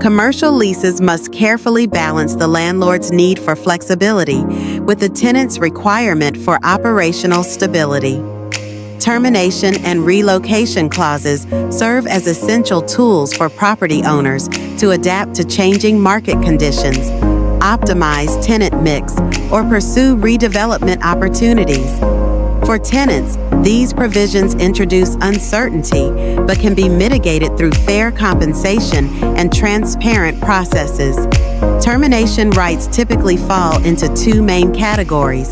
Commercial leases must carefully balance the landlord's need for flexibility with the tenant's requirement for operational stability. Termination and relocation clauses serve as essential tools for property owners to adapt to changing market conditions, optimize tenant mix, or pursue redevelopment opportunities. For tenants, these provisions introduce uncertainty but can be mitigated through fair compensation and transparent processes. Termination rights typically fall into two main categories: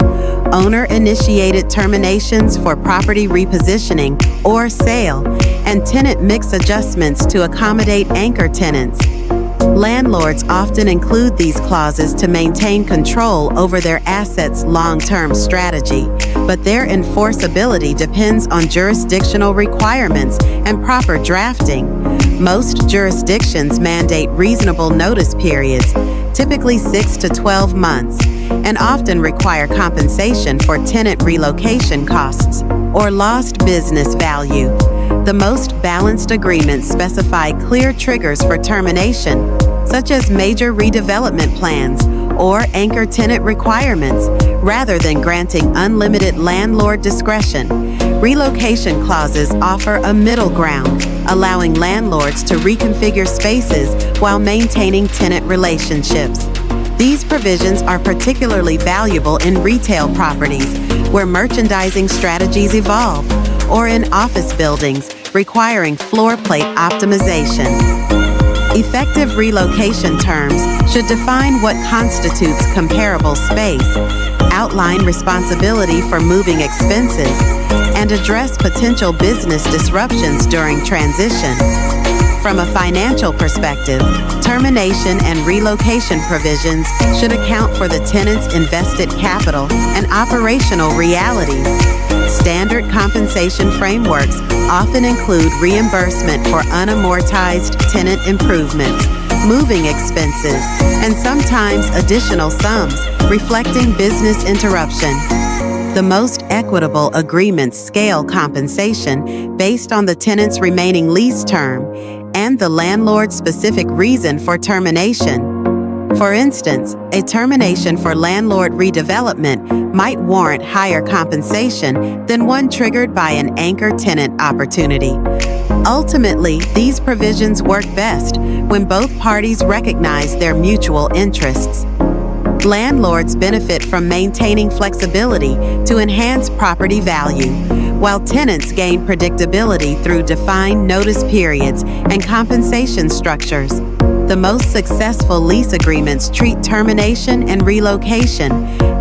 owner-initiated terminations for property repositioning or sale, and tenant mix adjustments to accommodate anchor tenants. Landlords often include these clauses to maintain control over their assets' long-term strategy, but their enforceability depends on jurisdictional requirements and proper drafting. Most jurisdictions mandate reasonable notice periods, typically 6 to 12 months, and often require compensation for tenant relocation costs or lost business value. The most balanced agreements specify clear triggers for termination, such as major redevelopment plans or anchor tenant requirements, rather than granting unlimited landlord discretion. Relocation clauses offer a middle ground, allowing landlords to reconfigure spaces while maintaining tenant relationships. These provisions are particularly valuable in retail properties, where merchandising strategies evolve, or in office buildings requiring floor plate optimization. Effective relocation terms should define what constitutes comparable space, outline responsibility for moving expenses, and address potential business disruptions during transition. From a financial perspective, termination and relocation provisions should account for the tenant's invested capital and operational realities. Standard compensation frameworks often include reimbursement for unamortized tenant improvements, moving expenses, and sometimes additional sums reflecting business interruption. The most equitable agreements scale compensation based on the tenant's remaining lease term and the landlord's specific reason for termination. For instance, a termination for landlord redevelopment might warrant higher compensation than one triggered by an anchor tenant opportunity. Ultimately, these provisions work best when both parties recognize their mutual interests. Landlords benefit from maintaining flexibility to enhance property value, while tenants gain predictability through defined notice periods and compensation structures. The most successful lease agreements treat termination and relocation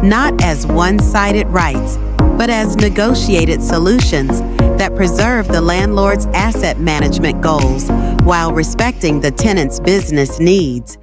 not as one-sided rights, but as negotiated solutions that preserve the landlord's asset management goals while respecting the tenant's business needs.